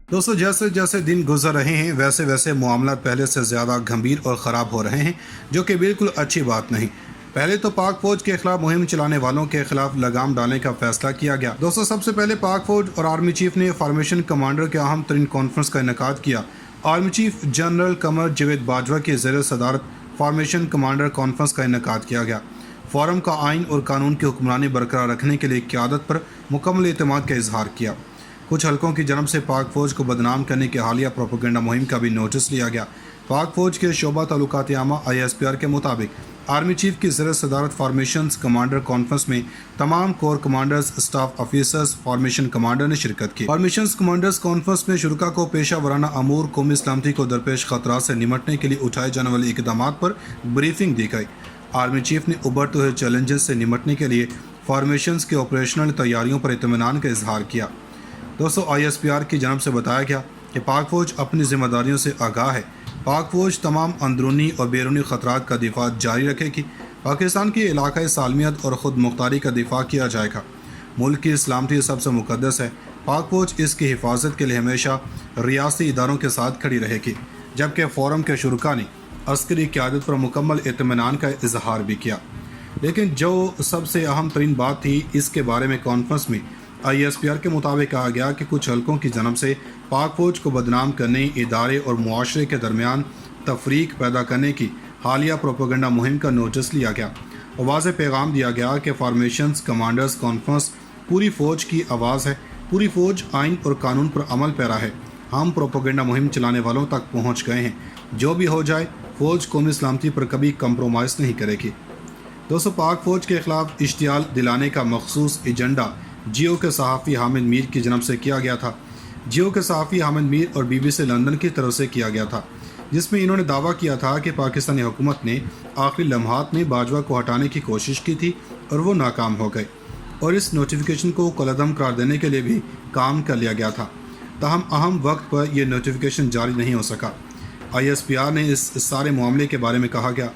दोस्तों, जैसे जैसे दिन गुजर रहे हैं वैसे वैसे मामलात पहले से ज़्यादा गंभीर और ख़राब हो रहे हैं, जो कि बिल्कुल अच्छी बात नहीं। पहले तो पाक फौज के खिलाफ मुहिम चलाने वालों के खिलाफ लगाम डालने का फैसला किया गया। दोस्तों, सबसे पहले पाक फौज और आर्मी चीफ ने फॉर्मेशन कमांडर के अहम तरीन कॉन्फ्रेंस का इनेकाद किया। Army chief general Qamar Javed Bajwa की ज़ेर सदारत फॉर्मेशन कमांडर कॉन्फ्रेंस का इनेकाद किया गया। फोरम का आइन और कानून की हुक्मरानी बरकरार रखने के लिए क़यादत पर मुकम्मल एतमाद का इजहार किया। कुछ हलकों की जन्म से पाक फौज को बदनाम करने की हालिया प्रोपेगेंडा मुहिम का भी नोटिस लिया गया। पाक फौज के शोबा ताल्लुकात आमा ISPR के मुताबिक आर्मी चीफ की ज़ेर सदारत फॉर्मेशन कमांडर कॉन्फ्रेंस में तमाम core commanders, staff officers, formation commander ने शिरकत की। फॉर्मेशन कमांडर्स कॉन्फ्रेंस में शुरका को पेशा वराना अमूर, कौमी सलामती को दरपेश खतरा से निमटने के लिए उठाए जाने वाले इकदाम पर ब्रीफिंग दी गई। आर्मी चीफ ने उभरते हुए चैलेंजेस से निमटने के लिए फॉर्मेशन के ऑपरेशनल तैयारियों पर इत्मीनान का इजहार किया। दोस्तों, ISPR की जानब से बताया गया कि पाक फौज अपनी जिम्मेदारियों से आगाह है। पाक फौज तमाम अंदरूनी और बैरूनी ख़तरात का दिफा जारी रखेगी। पाकिस्तान की इलाकाई सालमियत और ख़ुद मुख्तारी का दिफा किया जाएगा। मुल्क की सलामती सबसे मुक़द्दस है। पाक फौज इसकी हिफाजत के लिए हमेशा रियासती इदारों के साथ खड़ी रहेगी। जबकि फोरम के शुरका ने अस्करी क़यादत पर मुकम्मल इत्मीनान का इजहार भी किया। लेकिन जो सबसे अहम तरीन बात थी, इसके बारे में कॉन्फ्रेंस में ISPR के मुताबिक कहा गया कि कुछ हलकों की जन्म से पाक फौज को बदनाम करने, इदारे और मुआशरे के दरमियान तफरीक पैदा करने की हालिया प्रोपेगेंडा मुहिम का नोटिस लिया गया और वाज़ेह पैगाम दिया गया कि फॉर्मेशन कमांडर्स कॉन्फ्रेंस पूरी फ़ौज की आवाज़ है। पूरी फ़ौज आइन और कानून पर अमल पैरा है। हम प्रोपेगेंडा मुहिम चलाने वालों तक पहुँच गए हैं। जो भी हो जाए, फ़ौज कौमी सलामती पर कभी कंप्रोमाइज़ नहीं करेगी। दोस्तों, पाक फौज के खिलाफ इश्तियाल दिलाने का मखसूस एजेंडा जियो के सहाफ़ी हामिद मीर की जन्म से किया गया था। जियो के सहाफ़ी हामिद मीर और BBC लंदन की तरफ से किया गया था, जिसमें इन्होंने दावा किया था कि पाकिस्तानी हुकूमत ने आखिरी लम्हात में बाजवा को हटाने की कोशिश की थी और वो नाकाम हो गए, और इस नोटिफिकेशन को कलअदम करार देने के लिए भी काम कर लिया गया था। ताहम अहम वक्त पर यह नोटिफिकेशन जारी नहीं हो सका। ISPR ने इस सारे मामले के बारे में कहा गया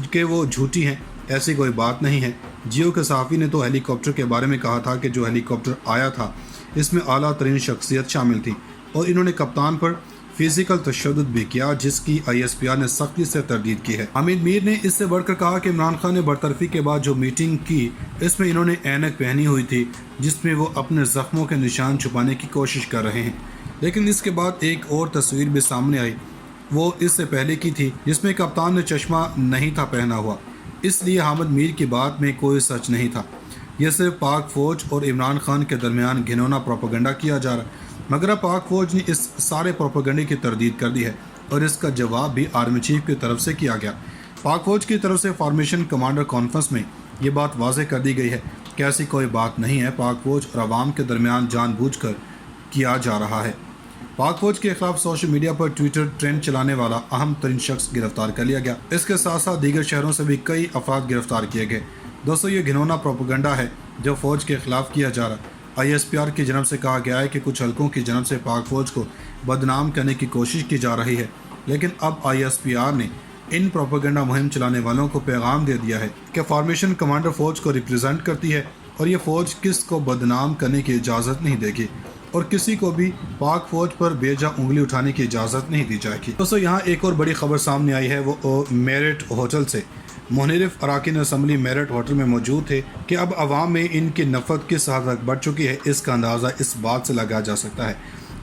कि वो झूठी हैं, ऐसी कोई बात नहीं है। जियो के सहाफ़ी ने तो हेलीकॉप्टर के बारे में कहा था कि जो हेलीकॉप्टर आया था इसमें आला तरीन शख्सियत शामिल थी, और इन्होंने कप्तान पर फिज़िकल तशद्दुद भी किया, जिसकी ISPR ने सख्ती से तरदीद की है। हामिद मीर ने इससे बढ़कर कहा कि इमरान खान ने बरतरफी के बाद जो मीटिंग की, इसमें इन्होंने ऐनक पहनी हुई थी, जिसमें वो अपने ज़ख्मों के निशान छुपाने की कोशिश कर रहे हैं। लेकिन इसके बाद एक और तस्वीर भी सामने आई, वो इससे पहले की थी, जिसमें कप्तान ने चश्मा नहीं था पहना हुआ। इसलिए हामिद मीर की बात में कोई सच नहीं था। यह सिर्फ पाक फ़ौज और इमरान खान के दरमियान घिनौना प्रोपेगेंडा किया जा रहा। मगर पाक फ़ौज ने इस सारे प्रोपेगेंडे की तरदीद कर दी है, और इसका जवाब भी आर्मी चीफ की तरफ से किया गया। पाक फ़ौज की तरफ से फॉर्मेशन कमांडर कॉन्फ्रेंस में ये बात वाज़ेह कर दी गई है कि ऐसी कोई बात नहीं है। पाक फ़ौज और आवाम के दरमियान जानबूझकर किया जा रहा है। पाक फौज के खिलाफ सोशल मीडिया पर ट्विटर ट्रेंड चलाने वाला अहम तरीन शख्स गिरफ्तार कर लिया गया। इसके साथ साथ दीगर शहरों से भी कई अफराद गिरफ्तार किए गए। दोस्तों, ये घिनौना प्रोपेगेंडा है जो फ़ौज के खिलाफ किया जा रहा। ISPR की जनब से कहा गया है कि कुछ हलकों की जनब से पाक फौज को बदनाम करने की कोशिश की जा रही है। लेकिन अब ISPR ने इन प्रोपेगेंडा मुहिम चलाने वालों को पैगाम दे दिया है कि फॉर्मेशन कमांडर फ़ौज को रिप्रेजेंट करती है, और ये फ़ौज किस को बदनाम करने की इजाज़त नहीं देगी, और किसी को भी पाक फौज पर बेजा उंगली उठाने की इजाज़त नहीं दी जाएगी। दोस्तों, यहाँ एक और बड़ी खबर सामने आई है, वो मेरिट होटल से। मुनहरिफ अरकान असम्बली मेरिट होटल में मौजूद थे कि अब आवाम में इनकी नफ़रत किस हद तक बढ़ चुकी है, इसका अंदाज़ा इस बात से लगाया जा सकता है।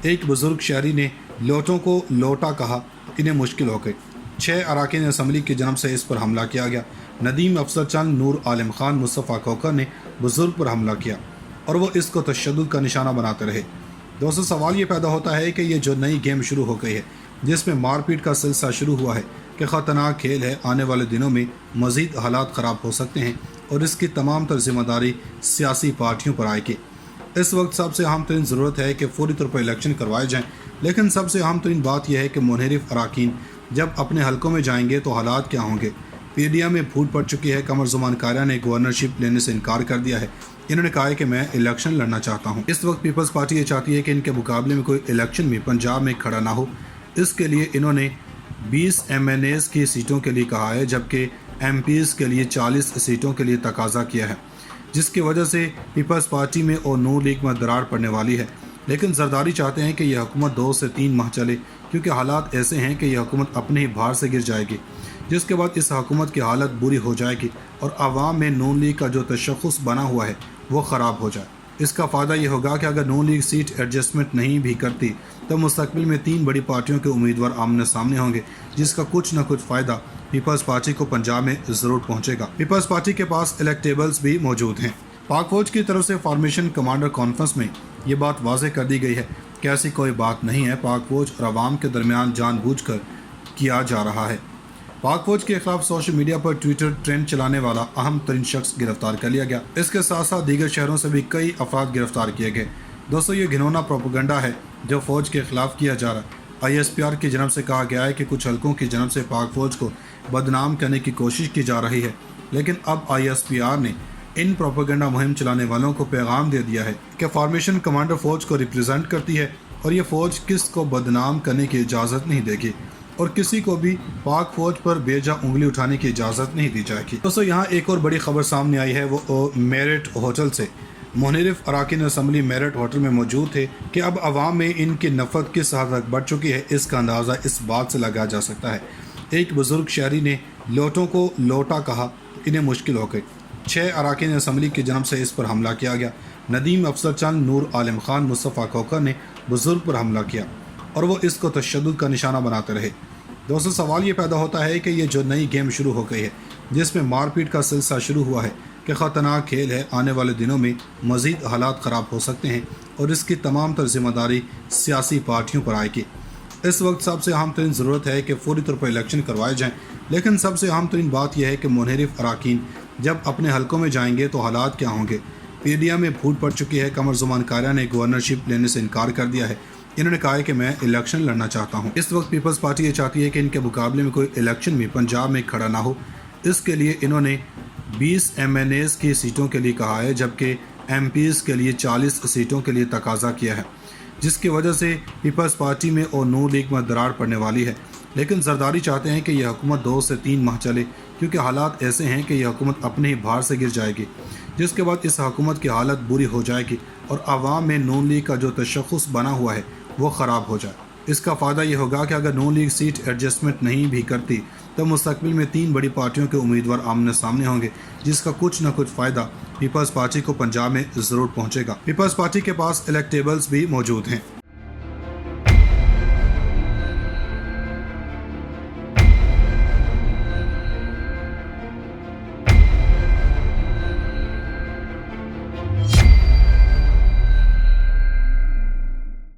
एक बुज़ुर्ग शहरी ने लोटों को लोटा कहा, इन्हें मुश्किल हो गई। 6 अरकान असम्बली की जनब से इस पर हमला किया गया। नदीम अफसर चंद, नूर आलम खान, मुस्तफ़ा कोकर ने बुज़ुर्ग पर हमला किया, और वो इसको तशद्दुद का निशाना बनाते रहे। दोस्तों, सवाल ये पैदा होता है कि ये जो नई गेम शुरू हो गई है, जिसमें मारपीट का सिलसिला शुरू हुआ है, कि ख़तरनाक खेल है। आने वाले दिनों में मज़ीद हालात ख़राब हो सकते हैं, और इसकी तमाम तर ज़िम्मेदारी सियासी पार्टियों पर आएगी। इस वक्त सबसे अहम तरीन ज़रूरत है कि फौरी तौर पर इलेक्शन करवाए जाएँ। लेकिन सबसे अहम तरीन बात यह है कि मुनहरिफ अरकान जब अपने हलकों में जाएंगे तो हालात क्या होंगे। PDM में फूट पड़ चुकी है। कमर ज़ुमान कारिया ने गवर्नरशिप लेने से इनकार कर दिया है। इन्होंने कहा है कि मैं इलेक्शन लड़ना चाहता हूं। इस वक्त पीपल्स पार्टी ये चाहती है कि इनके मुकाबले में कोई इलेक्शन में पंजाब में खड़ा ना हो। इसके लिए इन्होंने 20 MNAs की सीटों के लिए कहा है, जबकि MPs के लिए 40 सीटों के लिए तकाजा किया है, जिसकी वजह से पीपल्स पार्टी में और नून लीग में दरार पड़ने वाली है। لیکن زرداری چاہتے ہیں کہ یہ حکومت 2 سے 3 ماہ چلے، کیونکہ حالات ایسے ہیں کہ یہ حکومت اپنے ہی بھار سے گر جائے گی، جس کے بعد اس حکومت کی حالت بری ہو جائے گی اور عوام میں نون لیگ کا جو تشخص بنا ہوا ہے وہ خراب ہو جائے۔ اس کا فائدہ یہ ہوگا کہ اگر نون لیگ سیٹ ایڈجسٹمنٹ نہیں بھی کرتی تو مستقبل میں 3 بڑی پارٹیوں کے امیدوار آمنے سامنے ہوں گے، جس کا کچھ نہ کچھ فائدہ پیپلز پارٹی کو پنجاب میں ضرور پہنچے گا۔ پیپلز پارٹی کے پاس الیکٹیبلز بھی موجود ہیں۔ پاک فوج کی طرف سے فارمیشن کمانڈر کانفرنس میں یہ بات واضح کر دی گئی ہے کہ ایسی کوئی بات نہیں ہے، پاک فوج اور عوام کے درمیان جان بوجھ کر کیا جا رہا ہے۔ پاک فوج کے خلاف سوشل میڈیا پر ٹویٹر ٹرینڈ چلانے والا اہم ترین شخص گرفتار کر لیا گیا۔ اس کے ساتھ ساتھ دیگر شہروں سے بھی کئی افراد گرفتار کیے گئے۔ دوستو، یہ گھنونا پروپیگنڈا ہے جو فوج کے خلاف کیا جا رہا ہے۔ ISPR کی جانب سے کہا گیا ہے کہ کچھ حلقوں کی جانب سے پاک فوج کو بدنام کرنے کی کوشش کی جا رہی ہے، لیکن اب ISPR نے ان پروپیگنڈا مہم چلانے والوں کو پیغام دے دیا ہے کہ فارمیشن کمانڈر فوج کو ریپرزینٹ کرتی ہے اور یہ فوج کس کو بدنام کرنے کی اجازت نہیں دے گی اور کسی کو بھی پاک فوج پر بے جا انگلی اٹھانے کی اجازت نہیں دی جائے گی۔ دوستو، یہاں ایک اور بڑی خبر سامنے آئی ہے، وہ میرٹ ہوٹل سے۔ منحرف اراکین اسمبلی میرٹ ہوٹل میں موجود تھے کہ اب عوام میں ان کی نفرت کس حد تک بڑھ چکی ہے، اس کا اندازہ اس بات سے لگایا جا سکتا ہے۔ ایک بزرگ شہری نے لوٹوں کو لوٹا کہا، انہیں مشکل ہو گئی۔ 6 اراکین اسمبلی کی جانب سے اس پر حملہ کیا گیا۔ ندیم افسر چند، نور عالم خان، مصطفیٰ کوکر نے بزرگ پر حملہ کیا اور وہ اس کو تشدد کا نشانہ بناتے رہے۔ دوستو، سوال یہ پیدا ہوتا ہے کہ یہ جو نئی گیم شروع ہو گئی ہے، جس میں مار پیٹ کا سلسلہ شروع ہوا ہے، کہ خطرناک کھیل ہے، آنے والے دنوں میں مزید حالات خراب ہو سکتے ہیں اور اس کی تمام تر ذمہ داری سیاسی پارٹیوں پر آئے گی۔ اس وقت سب سے اہم ترین ضرورت ہے کہ فوری طور پر الیکشن کروائے جائیں، لیکن سب سے اہم ترین بات یہ ہے کہ منحرف اراکین جب اپنے حلقوں میں جائیں گے تو حالات کیا ہوں گے۔ PDM میں پھوٹ پڑ چکی ہے۔ قمر زمان کاریہ نے گورنرشپ لینے سے انکار کر دیا ہے۔ انہوں نے کہا ہے کہ میں الیکشن لڑنا چاہتا ہوں۔ اس وقت پیپلز پارٹی یہ چاہتی ہے کہ ان کے مقابلے میں کوئی الیکشن بھی پنجاب میں کھڑا نہ ہو۔ اس کے لیے انہوں نے 20 MNAs کی سیٹوں کے لیے کہا ہے، جبکہ MPs کے لیے 40 سیٹوں کے لیے تقاضا کیا ہے، جس کی وجہ سے پیپلز پارٹی میں اور نون لیگ میں درار پڑنے والی ہے۔ لیکن زرداری چاہتے ہیں کہ یہ حکومت 2 سے 3 ماہ چلے، کیونکہ حالات ایسے ہیں کہ یہ حکومت اپنے ہی بھار سے گر جائے گی، جس کے بعد اس حکومت کی حالت بری ہو جائے گی اور عوام میں نون لیگ کا جو تشخص بنا ہوا ہے وہ خراب ہو جائے۔ اس کا فائدہ یہ ہوگا کہ اگر نون لیگ سیٹ ایڈجسٹمنٹ نہیں بھی کرتی تو مستقبل میں 3 بڑی پارٹیوں کے امیدوار آمنے سامنے ہوں گے، جس کا کچھ نہ کچھ فائدہ پیپلز پارٹی کو پنجاب میں ضرور پہنچے گا۔ پیپلز پارٹی کے پاس الیکٹیبلز بھی موجود ہیں۔